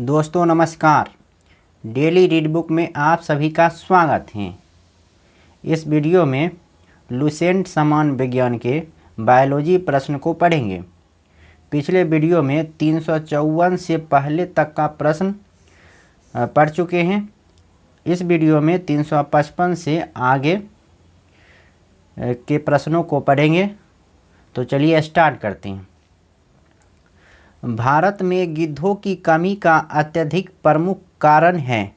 दोस्तों नमस्कार। Daily read book में आप सभी का स्वागत है। इस वीडियो में लुसेंट समान विज्ञान के बायोलॉजी प्रश्न को पढ़ेंगे। पिछले वीडियो में 354 से पहले तक का प्रश्न पढ़ चुके हैं। इस वीडियो में 355 से आगे के प्रश्नों को पढ़ेंगे। तो चलिए स्टार्ट करते हैं। भारत में गिद्धों की कमी का अत्यधिक प्रमुख कारण है।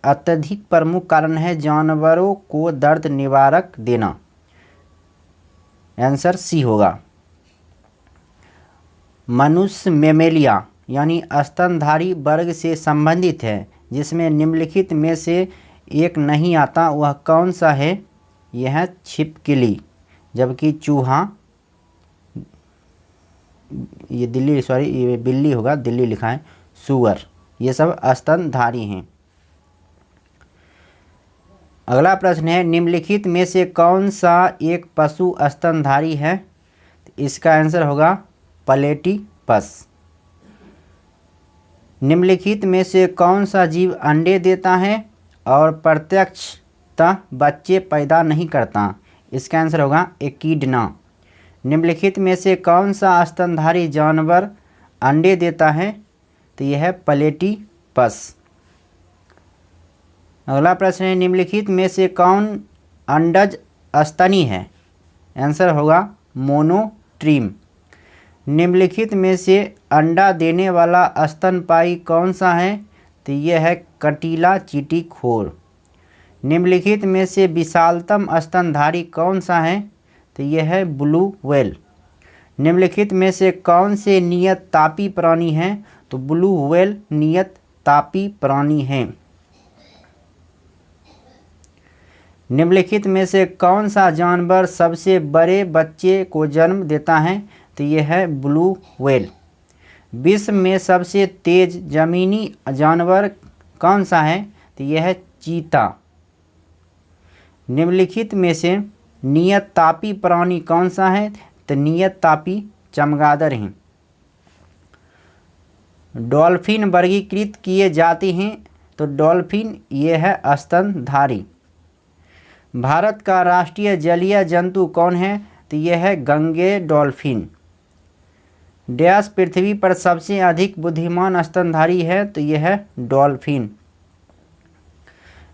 अत्यधिक प्रमुख कारण है जानवरों को दर्द निवारक देना। आंसर सी होगा। मनुष्य मेमेलिया यानी स्तनधारी वर्ग से संबंधित है, जिसमें निम्नलिखित में से एक नहीं आता। वह कौन सा है? यह छिपकली, जबकि चूहा, ये ये बिल्ली होगा, दिल्ली लिखा है, सुअर, ये सब स्तनधारी हैं। अगला प्रश्न है, निम्नलिखित में से कौन सा एक पशु स्तनधारी है? इसका आंसर होगा प्लेटिपस। निम्नलिखित में से कौन सा जीव अंडे देता है और प्रत्यक्षतः बच्चे पैदा नहीं करता? इसका आंसर होगा एकिडना। निम्नलिखित में से कौन सा स्तनधारी जानवर अंडे देता है? तो यह है प्लेटिपस। अगला प्रश्न है, निम्नलिखित में से कौन अंडज स्तनी है? आंसर होगा मोनोट्रीम। निम्नलिखित में से अंडा देने वाला स्तनपायी कौन सा है? तो यह है कटीला चींटीखोर। निम्नलिखित में से विशालतम स्तनधारी कौन सा है? तो यह है ब्लू व्हेल। निम्नलिखित में से कौन से नियत तापी प्राणी हैं? तो ब्लू व्हेल नियत तापी प्राणी हैं। निम्नलिखित में से कौन सा जानवर सबसे बड़े बच्चे को जन्म देता है? तो यह है ब्लू व्हेल। विश्व में सबसे तेज जमीनी जानवर कौन सा है? तो यह है चीता। निम्नलिखित में से नियत तापी प्राणी कौन सा है? तो नियत तापी चमगादड़ हैं। डॉल्फिन वर्गीकृत किए जाते हैं। तो डॉल्फिन ये है स्तनधारी। भारत का राष्ट्रीय जलीय जंतु कौन है? तो यह है गंगे डॉल्फिन। डैश पृथ्वी पर सबसे अधिक बुद्धिमान स्तनधारी है? तो यह है डॉल्फिन।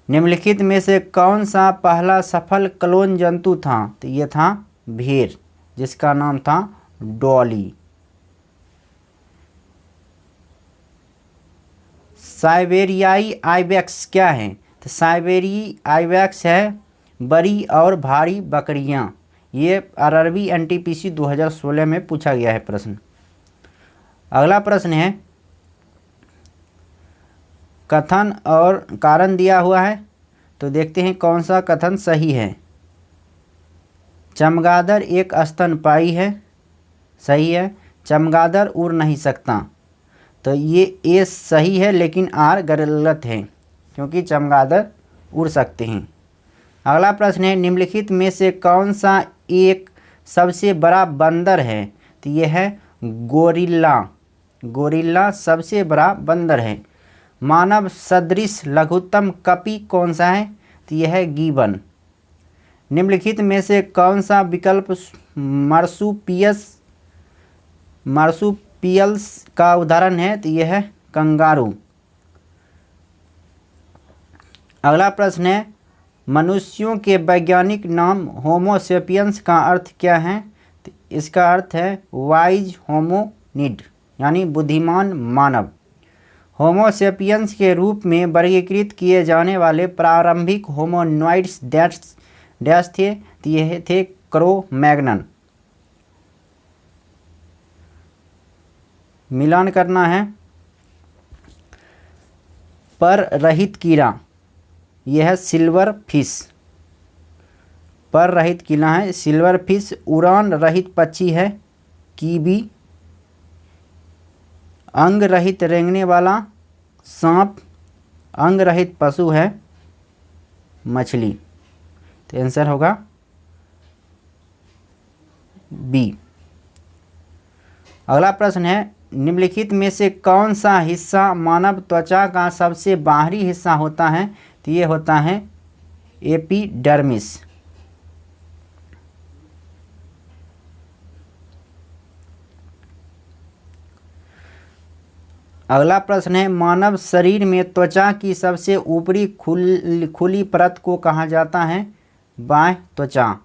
निम्नलिखित में से कौन सा पहला सफल क्लोन जंतु था? तो यह था भेड़, जिसका नाम था डॉली। साइबेरियाई आइबेक्स क्या है? तो साइबेरियाई आइबेक्स है बड़ी और भारी बकरियां। ये आरआरबी एनटीपीसी 2016 में पूछा गया है प्रश्न। अगला प्रश्न है, कथन और कारण दिया हुआ है। तो देखते हैं कौन सा कथन सही है। चमगादड़ एक स्तनपायी है, सही है। चमगादड़ उड़ नहीं सकता, तो ये ए सही है, लेकिन आर गलत है, क्योंकि चमगादड़ उड़ सकते हैं। अगला प्रश्न है, निम्नलिखित में से कौन सा एक सबसे बड़ा बंदर है? तो यह है गोरिल्ला। गोरिल्ला सबसे बड़ा बंदर है। मानव सदृश लघुत्तम कपी कौन सा है? तो यह है गिबन। निम्नलिखित में से कौन सा विकल्प मार्सुपियल्स का उदाहरण है? तो यह है कंगारू। अगला प्रश्न है, मनुष्यों के वैज्ञानिक नाम होमो सेपियंस का अर्थ क्या है? तो इसका अर्थ है वाइज होमोनिड, यानी बुद्धिमान मानव। होमो सेपियंस के रूप में वर्गीकृत किए जाने वाले प्रारंभिक होमोनॉइड्स डैश थे? तो यह थे क्रो-मैग्नन। मिलान करना है। पर रहित कीड़ा, यह है सिल्वर फिश। पर रहित कीड़ा है सिल्वर फिश। उड़ान रहित पक्षी है कीवी। अंग रहित रेंगने वाला सांप। अंग रहित पशु है मछली। तो आंसर होगा बी। अगला प्रश्न है, निम्नलिखित में से कौन सा हिस्सा मानव त्वचा का सबसे बाहरी हिस्सा होता है? तो ये होता है एपिडर्मिस। अगला प्रश्न है, मानव शरीर में त्वचा की सबसे ऊपरी खुली परत को कहा जाता है? बाह्य त्वचा।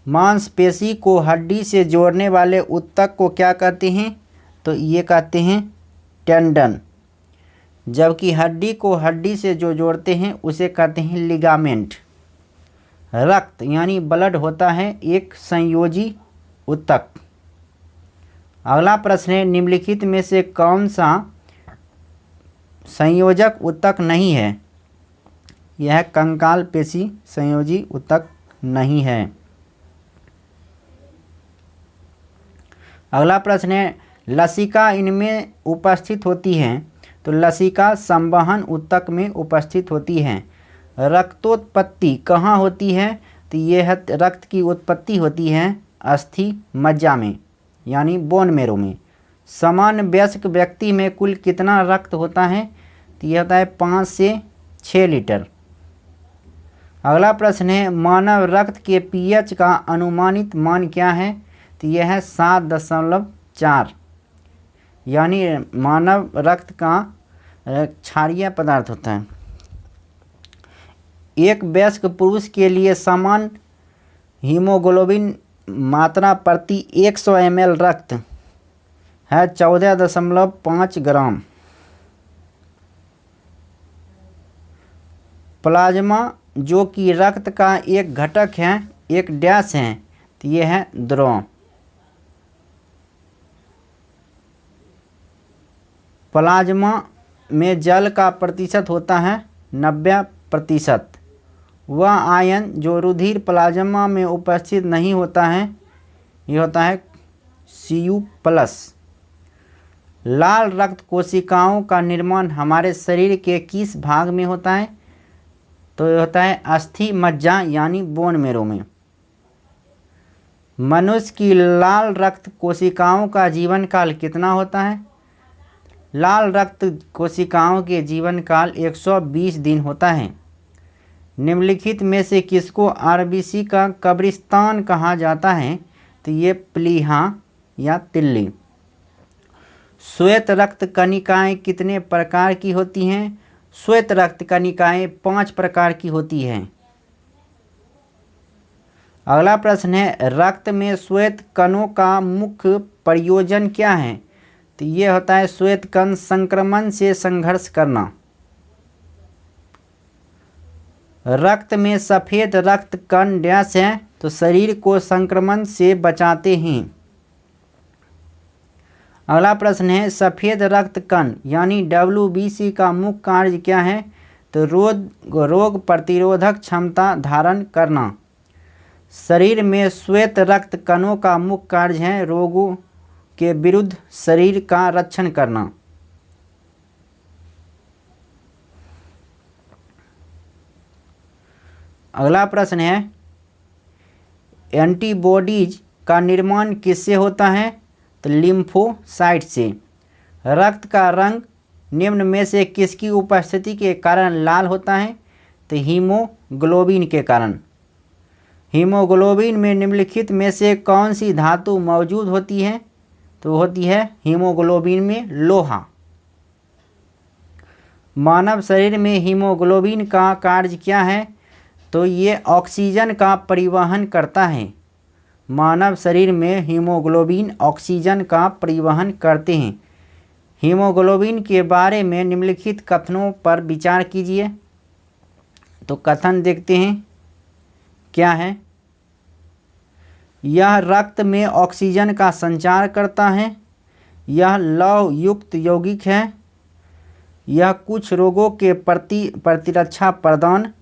मांसपेशी को हड्डी से जोड़ने वाले ऊतक को क्या कहते हैं? तो ये कहते हैं टेंडन। जबकि हड्डी को हड्डी से जो जोड़ते हैं उसे कहते हैं लिगामेंट। रक्त यानी ब्लड होता है एक संयोजी ऊतक। अगला प्रश्न है, निम्नलिखित में से कौन सा संयोजक ऊतक नहीं है? यह कंकाल पेशी संयोजी ऊतक नहीं है। अगला प्रश्न है, लसिका इनमें उपस्थित होती है? तो लसिका संवहन ऊतक में उपस्थित होती है। रक्तोत्पत्ति कहाँ होती है? तो यह रक्त की उत्पत्ति होती है अस्थि मज्जा में यानी बोन मैरो में। सामान्य वयस्क व्यक्ति में कुल कितना रक्त होता है? तो यह होता है 5 से 6 लीटर। अगला प्रश्न है, मानव रक्त के पीएच का अनुमानित मान क्या है? तो यह है 7.4 यानी मानव रक्त का क्षारीय पदार्थ होता है। एक वयस्क पुरुष के लिए सामान्य हीमोग्लोबिन मात्रा प्रति 100 ml रक्त है 14.5 ग्राम। प्लाज्मा जो कि रक्त का एक घटक है, एक डैश है, तो यह है द्रव। प्लाज्मा में जल का प्रतिशत होता है 90%। वह आयन जो रुधिर प्लाज्मा में उपस्थित नहीं होता है, ये होता है Cu+। लाल रक्त कोशिकाओं का निर्माण हमारे शरीर के किस भाग में होता है? तो ये होता है अस्थि मज्जा यानी बोन मैरो में। मनुष्य की लाल रक्त कोशिकाओं का जीवन काल कितना होता है? लाल रक्त कोशिकाओं के जीवन काल 120 दिन होता है। निम्नलिखित में से किसको आरबीसी का कब्रिस्तान कहा जाता है? तो ये प्लीहा या तिल्ली। श्वेत रक्त कणिकाएँ कितने प्रकार की होती हैं? श्वेत रक्त कणिकाएँ 5 प्रकार की होती हैं। अगला प्रश्न है, रक्त में श्वेत कणों का मुख्य प्रयोजन क्या है? तो ये होता है श्वेत कण संक्रमण से संघर्ष करना। रक्त में सफ़ेद रक्त कण डैश हैं, तो शरीर को संक्रमण से बचाते हैं। अगला प्रश्न है, सफ़ेद रक्त कण यानी WBC का मुख्य कार्य क्या है? तो रोग प्रतिरोधक क्षमता धारण करना। शरीर में श्वेत रक्त कणों का मुख्य कार्य है रोगों के विरुद्ध शरीर का रक्षण करना। अगला प्रश्न है, एंटीबॉडीज का निर्माण किससे होता है? तो लिम्फोसाइट से। रक्त का रंग निम्न में से किसकी उपस्थिति के कारण लाल होता है? तो हीमोग्लोबिन के कारण। हीमोग्लोबिन में निम्नलिखित में से कौन सी धातु मौजूद होती है? तो होती है हीमोग्लोबिन में लोहा। मानव शरीर में हीमोग्लोबिन का कार्य क्या है? तो ये ऑक्सीजन का परिवहन करता है। मानव शरीर में हीमोग्लोबिन ऑक्सीजन का परिवहन करते हैं। हीमोग्लोबिन के बारे में निम्नलिखित कथनों पर विचार कीजिए। तो कथन देखते हैं क्या है। यह रक्त में ऑक्सीजन का संचार करता है। यह लौह युक्त यौगिक है। यह कुछ रोगों के प्रति प्रतिरक्षा प्रदान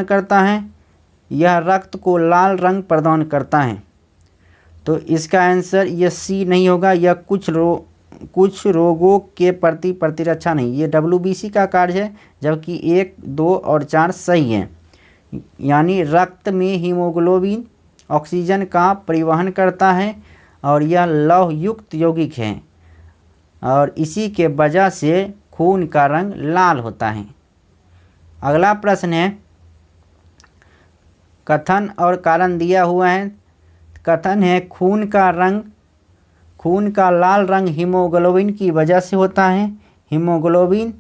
करता है। यह रक्त को लाल रंग प्रदान करता है। तो इसका आंसर ये सी नहीं होगा। यह कुछ रोगों के प्रति प्रतिरक्षा नहीं, ये WBC का कार्य है, जबकि 1, 2 और 4 सही है। यानी रक्त में हीमोग्लोबिन ऑक्सीजन का परिवहन करता है और यह लौह युक्त यौगिक है और इसी के वजह से खून का रंग लाल होता है। अगला प्रश्न है, कथन और कारण दिया हुआ है। कथन है खून का लाल रंग हीमोग्लोबिन की वजह से होता है। हीमोग्लोबिन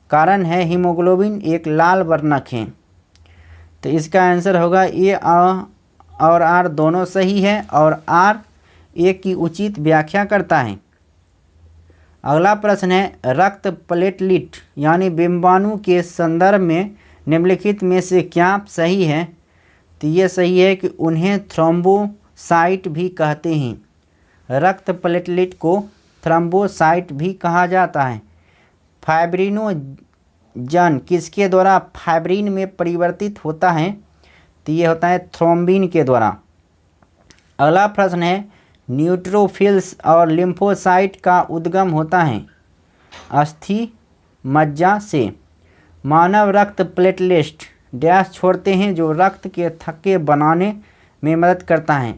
कारण है हीमोग्लोबिन एक लाल वर्णक है। तो इसका आंसर होगा ए और आर दोनों सही है और आर ए की उचित व्याख्या करता है। अगला प्रश्न है, रक्त प्लेटलेट यानी बिंबाणु के संदर्भ में निम्नलिखित में से क्या सही है। तो ये सही है कि उन्हें थ्रोम्बोसाइट भी कहते हैं। रक्त प्लेटलेट को थ्रोम्बोसाइट भी कहा जाता है। फाइब्रिनोजन किसके द्वारा फाइब्रिन में परिवर्तित होता है। तो ये होता है थ्रोम्बिन के द्वारा। अगला प्रश्न है, न्यूट्रोफिल्स और लिम्फोसाइट का उद्गम होता है अस्थि मज्जा से। मानव रक्त प्लेटलेट डैश छोड़ते हैं जो रक्त के थक्के बनाने में मदद करता है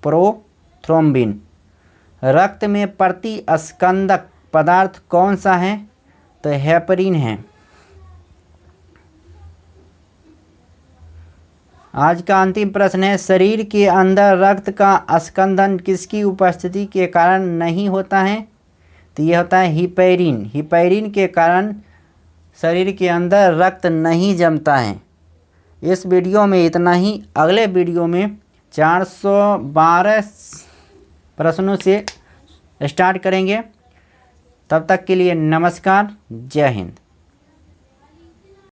प्रोथ्रोम्बिन। रक्त में प्रतिस्कंदक पदार्थ कौन सा है। तो हेपरिन है। आज का अंतिम प्रश्न है, शरीर के अंदर रक्त का स्कंदन किसकी उपस्थिति के कारण नहीं होता है। तो यह होता है हिपैरिन। हिपैरिन के कारण शरीर के अंदर रक्त नहीं जमता है। इस वीडियो में इतना ही। अगले वीडियो में 412 प्रश्नों से स्टार्ट करेंगे। तब तक के लिए नमस्कार, जय हिंद।